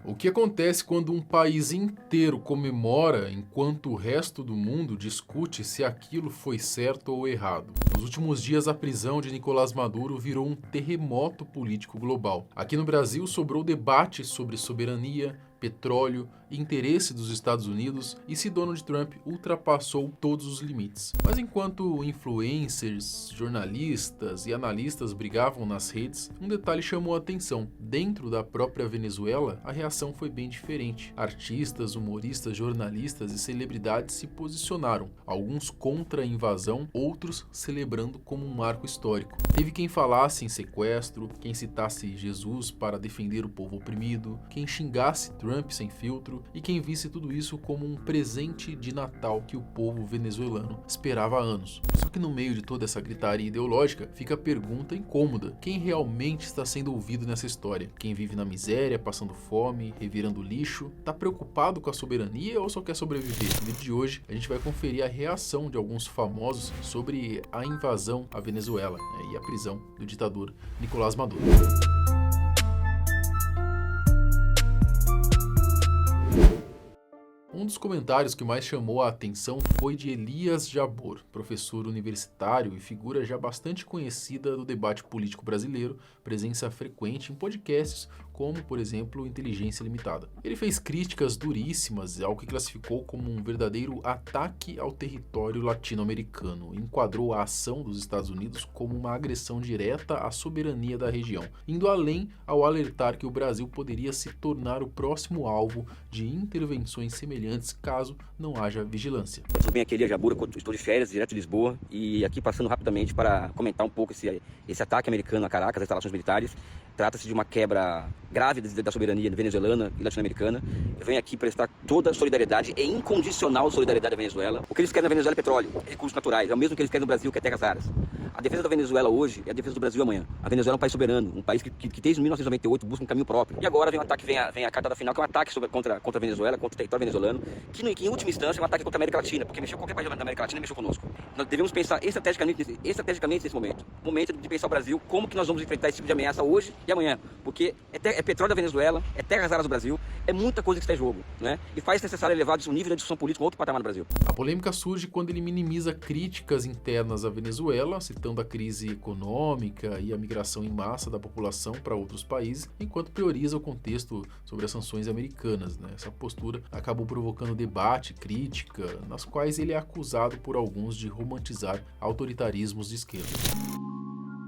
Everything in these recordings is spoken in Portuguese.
O que acontece quando um país inteiro comemora enquanto o resto do mundo discute se aquilo foi certo ou errado? Nos últimos dias, a prisão de Nicolás Maduro virou um terremoto político global. Aqui no Brasil, sobrou debate sobre soberania, petróleo e interesse dos Estados Unidos e se Donald Trump ultrapassou todos os limites. Mas enquanto influencers, jornalistas e analistas brigavam nas redes, um detalhe chamou a atenção. Dentro da própria Venezuela, a reação foi bem diferente. Artistas, humoristas, jornalistas e celebridades se posicionaram, alguns contra a invasão, outros celebrando como um marco histórico. Teve quem falasse em sequestro, quem citasse Jesus para defender o povo oprimido, quem xingasse Trump sem filtro e quem visse tudo isso como um presente de Natal que o povo venezuelano esperava há anos. Só que no meio de toda essa gritaria ideológica fica a pergunta incômoda: quem realmente está sendo ouvido nessa história? Quem vive na miséria, passando fome, revirando lixo, está preocupado com a soberania ou só quer sobreviver? No vídeo de hoje a gente vai conferir a reação de alguns famosos sobre a invasão à Venezuela, e a prisão do ditador Nicolás Maduro. Um dos comentários que mais chamou a atenção foi de Elias Jabbour, professor universitário e figura já bastante conhecida do debate político brasileiro, presença frequente em podcasts como, por exemplo, Inteligência Limitada. Ele fez críticas duríssimas ao que classificou como um verdadeiro ataque ao território latino-americano e enquadrou a ação dos Estados Unidos como uma agressão direta à soberania da região, indo além ao alertar que o Brasil poderia se tornar o próximo alvo de intervenções semelhantes caso não haja vigilância. Tudo bem, aqui é Elias Jabbour, estou de férias, direto de Lisboa, e aqui passando rapidamente para comentar um pouco esse ataque americano a Caracas, as instalações militares. Trata-se de uma quebra grave da soberania venezuelana e latino-americana. Eu venho aqui prestar toda a solidariedade e incondicional solidariedade à Venezuela. O que eles querem na Venezuela é petróleo, recursos naturais, é o mesmo que eles querem no Brasil, que é terras raras. A defesa da Venezuela hoje é a defesa do Brasil amanhã. A Venezuela é um país soberano, um país que desde 1998 busca um caminho próprio. E agora vem um ataque, vem a cartada final, que é um ataque contra a Venezuela, contra o território venezuelano, que em última instância é um ataque contra a América Latina, porque mexeu com qualquer país da América Latina, mexeu conosco. Nós devemos pensar estrategicamente nesse momento de pensar o Brasil, como que nós vamos enfrentar esse tipo de ameaça hoje e amanhã, porque é petróleo da Venezuela, é terras raras do Brasil, é muita coisa que está em jogo, né? E faz necessário elevar o nível da discussão política a outro patamar no Brasil. A polêmica surge quando ele minimiza críticas internas à Venezuela, citando a crise econômica e a migração em massa da população para outros países, enquanto prioriza o contexto sobre as sanções americanas, né? Essa postura acabou provocando debate, crítica, nas quais ele é acusado por alguns de romantizar autoritarismos de esquerda.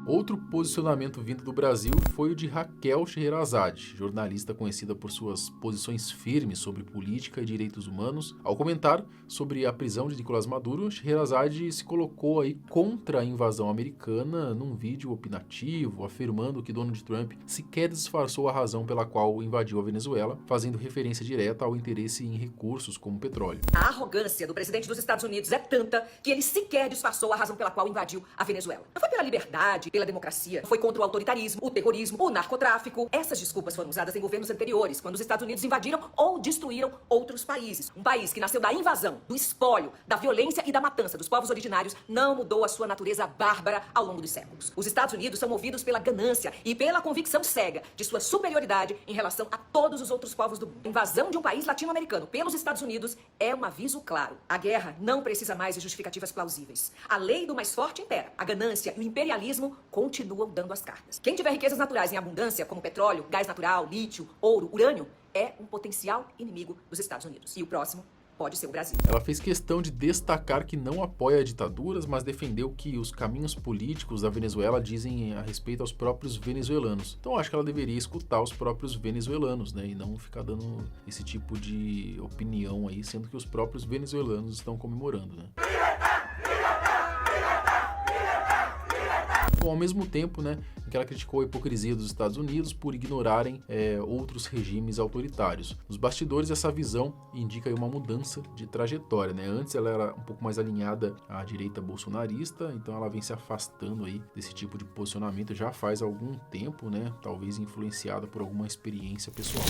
Outro posicionamento vindo do Brasil foi o de Raquel Scheherazade, jornalista conhecida por suas posições firmes sobre política e direitos humanos. Ao comentar sobre a prisão de Nicolás Maduro, Scheherazade se colocou aí contra a invasão americana num vídeo opinativo, afirmando que Donald Trump sequer disfarçou a razão pela qual invadiu a Venezuela, fazendo referência direta ao interesse em recursos como petróleo. A arrogância do presidente dos Estados Unidos é tanta que ele sequer disfarçou a razão pela qual invadiu a Venezuela. Não foi pela liberdade, pela democracia, foi contra o autoritarismo, o terrorismo, o narcotráfico. Essas desculpas foram usadas em governos anteriores, quando os Estados Unidos invadiram ou destruíram outros países. Um país que nasceu da invasão, do espólio, da violência e da matança dos povos originários não mudou a sua natureza bárbara ao longo dos séculos. Os Estados Unidos são movidos pela ganância e pela convicção cega de sua superioridade em relação a todos os outros povos do mundo. A invasão de um país latino-americano pelos Estados Unidos é um aviso claro. A guerra não precisa mais de justificativas plausíveis. A lei do mais forte impera. A ganância e o imperialismo continuam dando as cartas. Quem tiver riquezas naturais em abundância, como petróleo, gás natural, lítio, ouro, urânio, é um potencial inimigo dos Estados Unidos. E o próximo pode ser o Brasil. Ela fez questão de destacar que não apoia ditaduras, mas defendeu que os caminhos políticos da Venezuela dizem a respeito aos próprios venezuelanos. Então acho que ela deveria escutar os próprios venezuelanos, né? E não ficar dando esse tipo de opinião aí, sendo que os próprios venezuelanos estão comemorando, né? Bom, ao mesmo tempo, né, em que ela criticou a hipocrisia dos Estados Unidos por ignorarem outros regimes autoritários. Nos bastidores, essa visão indica aí uma mudança de trajetória, né? Antes ela era um pouco mais alinhada à direita bolsonarista, então ela vem se afastando aí desse tipo de posicionamento já faz algum tempo, né? Talvez influenciada por alguma experiência pessoal.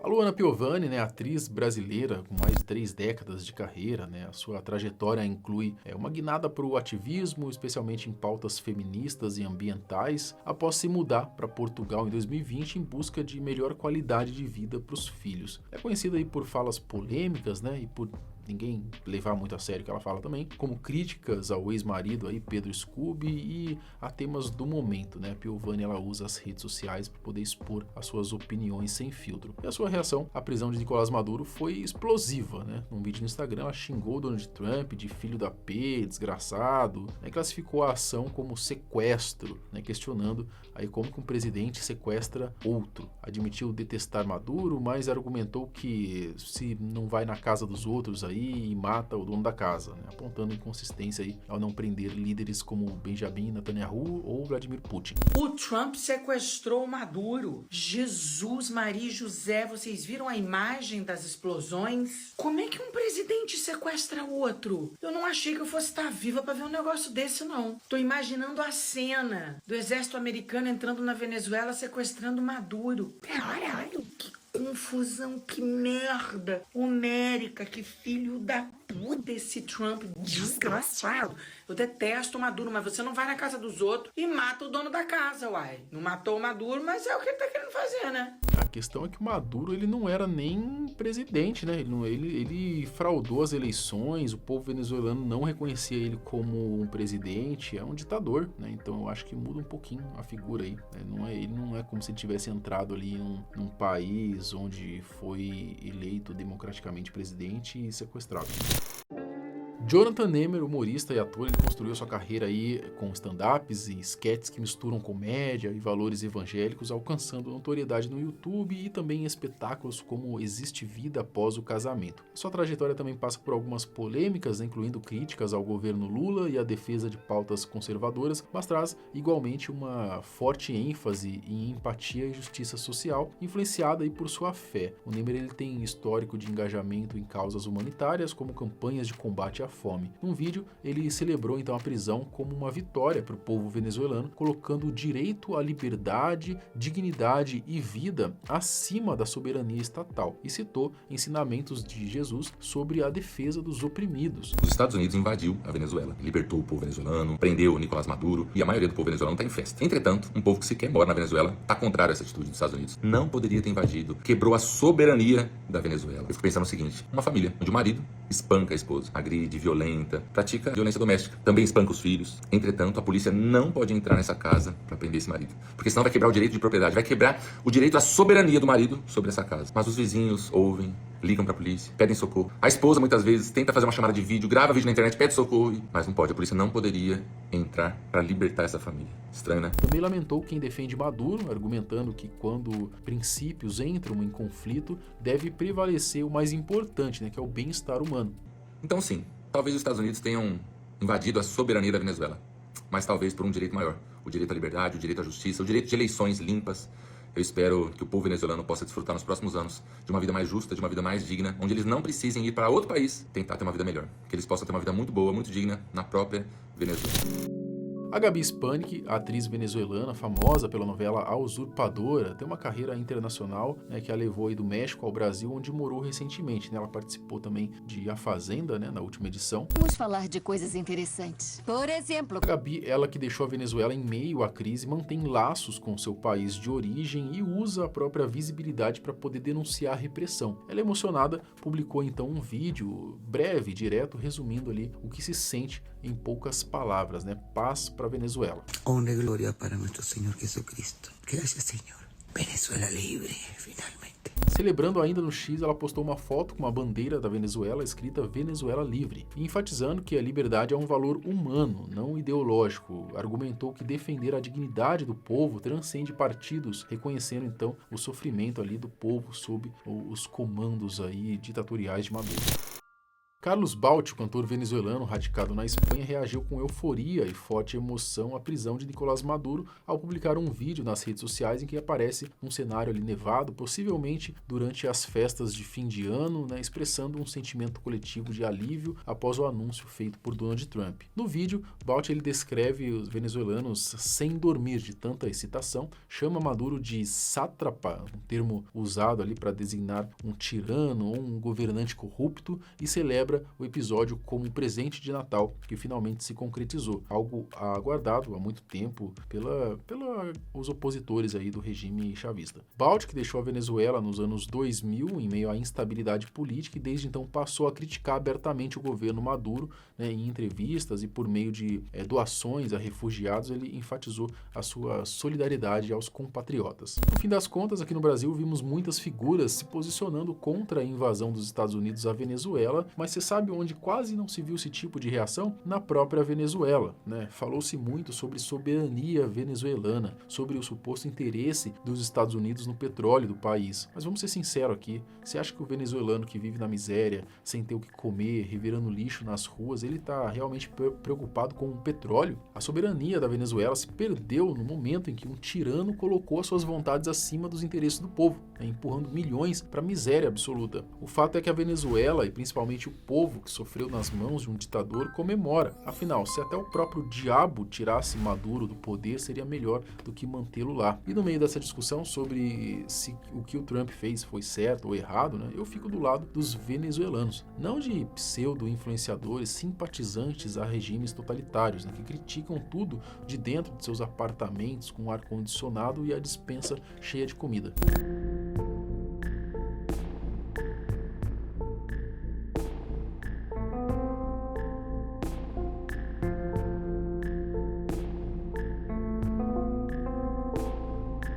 A Luana Piovani, né, atriz brasileira com mais de 3 décadas de carreira, né, a sua trajetória inclui uma guinada para o ativismo, especialmente em pautas feministas e ambientais, após se mudar para Portugal em 2020 em busca de melhor qualidade de vida para os filhos. É conhecida aí por falas polêmicas, né, e por ninguém levar muito a sério o que ela fala também, como críticas ao ex-marido aí, Pedro Scooby, e a temas do momento, né? A Piovani, ela usa as redes sociais para poder expor as suas opiniões sem filtro. E a sua reação à prisão de Nicolás Maduro foi explosiva, né? Num vídeo no Instagram, ela xingou Donald Trump de filho da P, desgraçado, né? Classificou a ação como sequestro, né? Questionando aí como que um presidente sequestra outro. Admitiu detestar Maduro, mas argumentou que se não vai na casa dos outros aí e mata o dono da casa, né? Apontando inconsistência aí ao não prender líderes como Benjamin Netanyahu ou Vladimir Putin. O Trump sequestrou o Maduro. Jesus, Maria e José, vocês viram a imagem das explosões? Como é que um presidente sequestra outro? Eu não achei que eu fosse estar viva para ver um negócio desse, não. Tô imaginando a cena do exército americano entrando na Venezuela sequestrando Maduro. Caralho, que confusão, que merda. Homérica, que filho da puta esse Trump, desgraçado. Eu detesto o Maduro, mas você não vai na casa dos outros e mata o dono da casa, uai. Não matou o Maduro, mas é o que ele tá querendo fazer, né? A questão é que o Maduro, ele não era nem presidente, né? Ele fraudou as eleições, o povo venezuelano não reconhecia ele como um presidente, é um ditador, né? Então eu acho que muda um pouquinho a figura aí, né? Ele não é como se ele tivesse entrado ali num país onde foi eleito democraticamente presidente e sequestrado. Jonathan Nemer, humorista e ator, ele construiu sua carreira aí com stand-ups e sketches que misturam comédia e valores evangélicos, alcançando notoriedade no YouTube e também em espetáculos como Existe Vida Após o Casamento. Sua trajetória também passa por algumas polêmicas, incluindo críticas ao governo Lula e a defesa de pautas conservadoras, mas traz igualmente uma forte ênfase em empatia e justiça social, influenciada aí por sua fé. O Nemer, ele tem histórico de engajamento em causas humanitárias, como campanhas de combate à fome. Num vídeo, ele celebrou então a prisão como uma vitória para o povo venezuelano, colocando o direito à liberdade, dignidade e vida acima da soberania estatal, e citou ensinamentos de Jesus sobre a defesa dos oprimidos. Os Estados Unidos invadiu a Venezuela, libertou o povo venezuelano, prendeu Nicolás Maduro e a maioria do povo venezuelano está em festa. Entretanto, um povo que sequer mora na Venezuela está contrário a essa atitude dos Estados Unidos. Não poderia ter invadido, quebrou a soberania da Venezuela. Eu fico pensando o seguinte, uma família onde o marido espanca a esposa, agride, violenta, pratica violência doméstica, também espanca os filhos. Entretanto, a polícia não pode entrar nessa casa para prender esse marido, porque senão vai quebrar o direito de propriedade, vai quebrar o direito à soberania do marido sobre essa casa. Mas os vizinhos ouvem, ligam para a polícia, pedem socorro. A esposa muitas vezes tenta fazer uma chamada de vídeo, grava vídeo na internet, pede socorro, mas não pode. A polícia não poderia entrar para libertar essa família. Estranho, né? Também lamentou quem defende Maduro, argumentando que quando princípios entram em conflito, deve prevalecer o mais importante, né, que é o bem-estar humano. Então sim, talvez os Estados Unidos tenham invadido a soberania da Venezuela, mas talvez por um direito maior, o direito à liberdade, o direito à justiça, o direito de eleições limpas. Eu espero que o povo venezuelano possa desfrutar nos próximos anos de uma vida mais justa, de uma vida mais digna, onde eles não precisem ir para outro país tentar ter uma vida melhor, que eles possam ter uma vida muito boa, muito digna na própria Venezuela. A Gabi Spanik, atriz venezuelana famosa pela novela A Usurpadora, tem uma carreira internacional, né, que a levou aí do México ao Brasil, onde morou recentemente, né? Ela participou também de A Fazenda, né, na última edição. Vamos falar de coisas interessantes. Por exemplo, A Gabi, ela que deixou a Venezuela em meio à crise, mantém laços com seu país de origem e usa a própria visibilidade para poder denunciar a repressão. Ela, emocionada, publicou então um vídeo breve, direto, resumindo ali o que se sente em poucas palavras, né? Paz para Venezuela. Honra y gloria para nuestro Señor Jesucristo. Gracias, Señor. Venezuela libre, finalmente. Celebrando ainda no X, ela postou uma foto com uma bandeira da Venezuela escrita Venezuela Livre, enfatizando que a liberdade é um valor humano, não ideológico. Argumentou que defender a dignidade do povo transcende partidos, reconhecendo então o sofrimento ali do povo sob os comandos aí ditatoriais de Maduro. Carlos Balti, o cantor venezuelano radicado na Espanha, reagiu com euforia e forte emoção à prisão de Nicolás Maduro ao publicar um vídeo nas redes sociais em que aparece num cenário ali nevado, possivelmente durante as festas de fim de ano, né, expressando um sentimento coletivo de alívio após o anúncio feito por Donald Trump. No vídeo, Balti ele descreve os venezuelanos sem dormir de tanta excitação, chama Maduro de sátrapa, um termo usado ali para designar um tirano ou um governante corrupto, e celebra o episódio como um presente de Natal que finalmente se concretizou, algo aguardado há muito tempo pelos opositores aí do regime chavista. Balti, que deixou a Venezuela nos anos 2000 em meio à instabilidade política e desde então passou a criticar abertamente o governo Maduro, né, em entrevistas e por meio de doações a refugiados, ele enfatizou a sua solidariedade aos compatriotas. No fim das contas, aqui no Brasil vimos muitas figuras se posicionando contra a invasão dos Estados Unidos à Venezuela, mas você sabe onde quase não se viu esse tipo de reação? Na própria Venezuela, né? Falou-se muito sobre soberania venezuelana, sobre o suposto interesse dos Estados Unidos no petróleo do país. Mas vamos ser sinceros aqui, você acha que o venezuelano que vive na miséria, sem ter o que comer, revirando lixo nas ruas, ele está realmente preocupado com o petróleo? A soberania da Venezuela se perdeu no momento em que um tirano colocou as suas vontades acima dos interesses do povo, né, empurrando milhões para a miséria absoluta. O fato é que a Venezuela, e principalmente o povo que sofreu nas mãos de um ditador, comemora. Afinal, se até o próprio diabo tirasse Maduro do poder, seria melhor do que mantê-lo lá. E no meio dessa discussão sobre se o que o Trump fez foi certo ou errado, né, eu fico do lado dos venezuelanos, não de pseudo-influenciadores simpatizantes a regimes totalitários, né, que criticam tudo de dentro de seus apartamentos com ar-condicionado e a despensa cheia de comida.